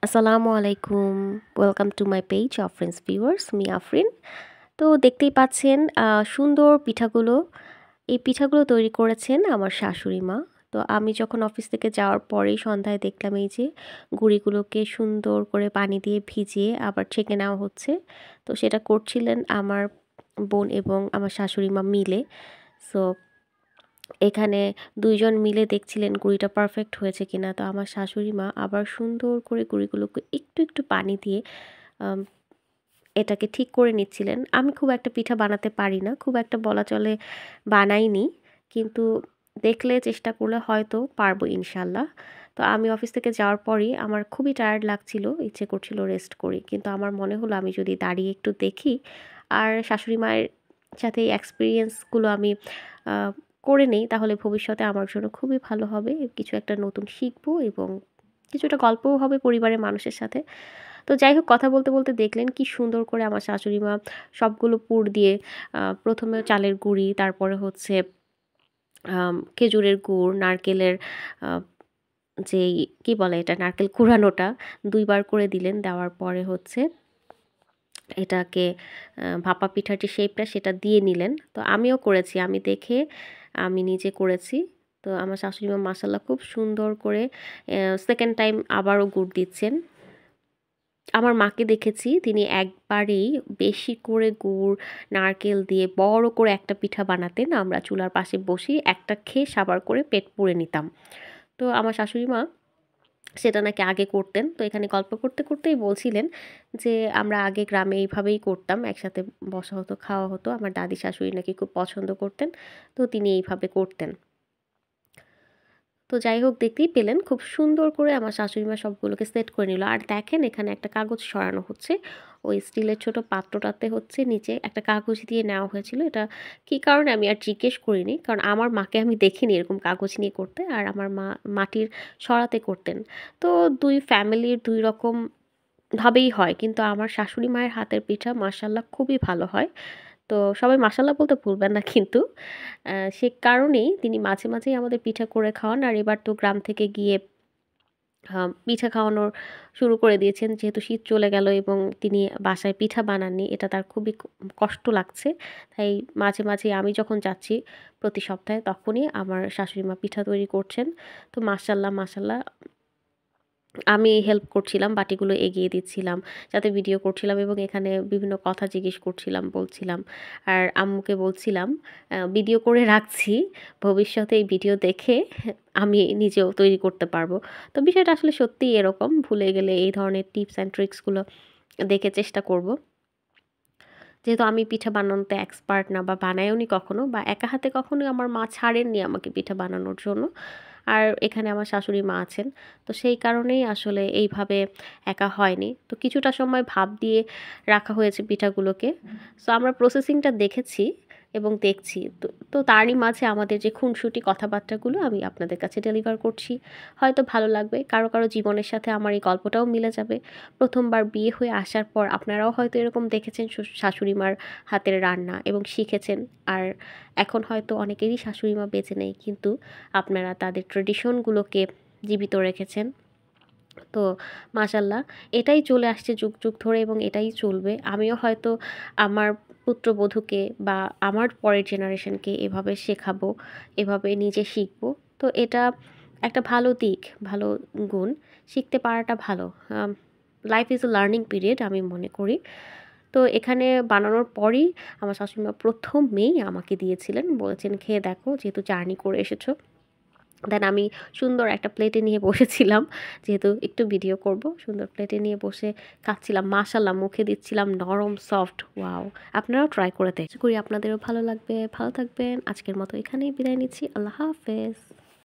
আসসালামু আলাইকুম। Welcome to my page অফরেন্স ভিউয়ার্স, মি আফরিন। তো দেখতেই পাচ্ছেন সুন্দর পিঠাগুলো। এই পিঠাগুলো তৈরি করেছেন আমার শাশুড়ি মা। তো আমি যখন অফিস থেকে যাওয়ার পরেই সন্ধ্যায় দেখলাম এই যে গুঁড়িগুলোকে সুন্দর করে পানি দিয়ে ভিজিয়ে আবার ছেঁকে নেওয়া হচ্ছে। তো সেটা করছিলেন আমার বোন এবং আমার শাশুড়ি মা মিলে। সো এখানে ২ জন মিলে দেখছিলেন গুঁড়িটা পারফেক্ট হয়েছে কিনা। তো আমার শাশুড়ি মা আবার সুন্দর করে গুঁড়িগুলোকে একটু পানি দিয়ে আম এটাকে ঠিক করে নিচ্ছিলেন। আমি খুব একটা পিঠা বানাতে পারি না। খুব একটা বলা চলে বানাইনি। কিন্তু দেখলে চেষ্টা করলে হয়তো পারবো ইনশাল্লাহ। তো আমি অফিস থেকে যাওয়ার পরই আমার খুবই টায়ার্ড লাগছিল। ইচ্ছে করছিল রেস্ট করি। কিন্তু আমার মনে হলো আমি যদি দাঁড়িয়ে একটু দেখি আর শাশুড়ি মায়ের সাথে এই এক্সপেরিয়েন্সগুলো আমি আ করে নেই তাহলে ভবিষ্যতে আমার জন্য খুবই ভালো হবে। কিছু একটা নতুন শিখবো এবং কিছুটা গল্পও হবে পরিবারের মানুষের সাথে। তো যাই হোক কথা বলতে দেখলেন কি সুন্দর করে আমার শাশুড়ি মা সবগুলো পুর দিয়ে ১ম এ চালের গুঁড়ি, তারপরে হচ্ছে খেজুরের গুড়, নারকেলের আ যেই কি বলে এটা নারকেল কুড়ানোটা ২ বার করে দিলেন। দেওয়ার পরে হচ্ছে এটাকে ভাপা পিঠার যে শেপটা সেটা দিয়ে নিলেন। তো আমিও করেছি। আমি দেখে আমি নিজে করেছি। তো আমার শাশুড়ি মা মাশাআল্লাহ খুব সুন্দর করে 2nd টাইম আবারও গুড় দিচ্ছেন। আমার মাকে দেখেছি তিনি একবারেই বেশি করে গুড়, নারকেল দিয়ে বড় করে একটা পিঠা বানাতেন। আমরা চুলার পাশে বসে একটা খেয়ে সাবার করে পেট পুড়ে নিতাম। তো আমার শাশুড়ি মা সেটা নাকি আগে করতেন। তো এখানে গল্প করতেই বলছিলেন যে, আমরা আগে গ্রামে এইভাবেই করতাম। একসাথে বসা হতো, খাওয়া হতো। আমার দাদি শাশুড়ি নাকি খুব পছন্দ করতেন। তো তিনি এইভাবে করতেন। তো যাই হোক দেখতেই পেলেন খুব সুন্দর করে আমার শাশুড়ি মা সবগুলোকে সেট করে নিল। আর দেখেন এখানে একটা কাগজ সরানো হচ্ছে। ওই স্টিলের ছোট পাত্রটাতে হচ্ছে নিচে একটা কাগজ দিয়ে নেওয়া হয়েছিল। এটা কী কারণে আমি আর জিজ্ঞেস করিনি। কারণ আমার মাকে আমি দেখিনি এরকম কাগজ নিয়ে করতে। আর আমার মা মাটির সরাতে করতেন। তো ২ ফ্যামিলির ২ রকম ভাবেই হয়। কিন্তু আমার শাশুড়ি মায়ের হাতের পিঠা মাশাআল্লাহ খুবই ভালো হয়। তো সবাই মাশাআল্লাহ বলতে ভুলবেন না কিন্তু। সে কারণেই তিনি মাঝে মাঝেই আমাদের পিঠা করে খাওয়ান। আর এবার তো গ্রাম থেকে গিয়ে পিঠা খাওয়ানো শুরু করে দিয়েছেন। যেহেতু শীত চলে গেল এবং তিনি বাসায় পিঠা বানাননি। এটা তার খুবই কষ্ট লাগছে। তাই মাঝে মাঝেই আমি যখন যাচ্ছি প্রতি সপ্তাহে তখনই আমার শাশুড়ি মা পিঠা তৈরি করছেন। তো মাশাআল্লাহ আমি হেল্প করছিলাম, বাটিগুলো এগিয়ে দিচ্ছিলাম, সাথে ভিডিও করছিলাম এবং এখানে বিভিন্ন কথা জিজ্ঞেস করছিলাম, বলছিলাম। আর আম্মুকে বলছিলাম ভিডিও করে রাখছি, ভবিষ্যতে এই ভিডিও দেখে আমি নিজেও তৈরি করতে পারবো। তো বিষয়টা আসলে সত্যিই এরকম, ভুলে গেলে এই ধরনের টিপস অ্যান্ড ট্রিক্সগুলো দেখে চেষ্টা করব। যেহেতু আমি পিঠা বানানোতে এক্সপার্ট না বা বানাইওনি কখনো বা একা হাতে কখনোই আমার মা ছাড়েননি আমাকে পিঠা বানানোর জন্য। আর এখানে আমার শাশুড়ি মা আছেন। তো সেই কারণেই আসলে এইভাবে একা হয়নি। তো কিছুটা সময় ভাপ দিয়ে রাখা হয়েছে পিঠাগুলোকে। সো আমরা প্রসেসিংটা দেখেছি এবং দেখছি। তো তারই মাঝে আমাদের যে খুনসুটি কথাবার্তাগুলো আমি আপনাদের কাছে ডেলিভার করছি। হয়তো ভালো লাগবে। কারো জীবনের সাথে আমার এই গল্পটাও মিলে যাবে। ১ম বার বিয়ে হয়ে আসার পর আপনারাও হয়তো এরকম দেখেছেন শাশুড়ি মার হাতের রান্না এবং শিখেছেন। আর এখন হয়তো অনেকেরই শাশুড়ি মা বেঁচে নেই। কিন্তু আপনারা তাদের ট্র্যাডিশনগুলোকে জীবিত রেখেছেন। তো মাশাআল্লাহ এটাই চলে আসছে যুগ ধরে এবং এটাই চলবে। আমিও হয়তো আমার পুত্রবধূকে বা আমার পরের জেনারেশনকে এভাবে শেখাবো, এভাবে নিজে শিখবো। তো এটা একটা ভালো দিক, ভালো গুণ। শিখতে পারাটা ভালো। Life is a learning period আমি মনে করি। তো এখানে বানানোর পরই আমার শাশুড়ি মা ১ম এই আমাকে দিয়েছিলেন। বলেছেন, "খেয়ে দেখো যেহেতু জার্নি করে এসেছো।" দেন আমি সুন্দর একটা প্লেটে নিয়ে বসেছিলাম। যেহেতু একটু ভিডিও করব, সুন্দর প্লেটে নিয়ে বসে খাচ্ছিলাম। মাশাআল্লাহ মুখে দিচ্ছিলাম নরম সফট, ওয়াও! আপনারাও ট্রাই করে আশা করি আপনাদেরও ভালো লাগবে। ভালো থাকবেন। আজকের মতো এখানেই বিদায় নিচ্ছি। আল্লাহ হাফেজ।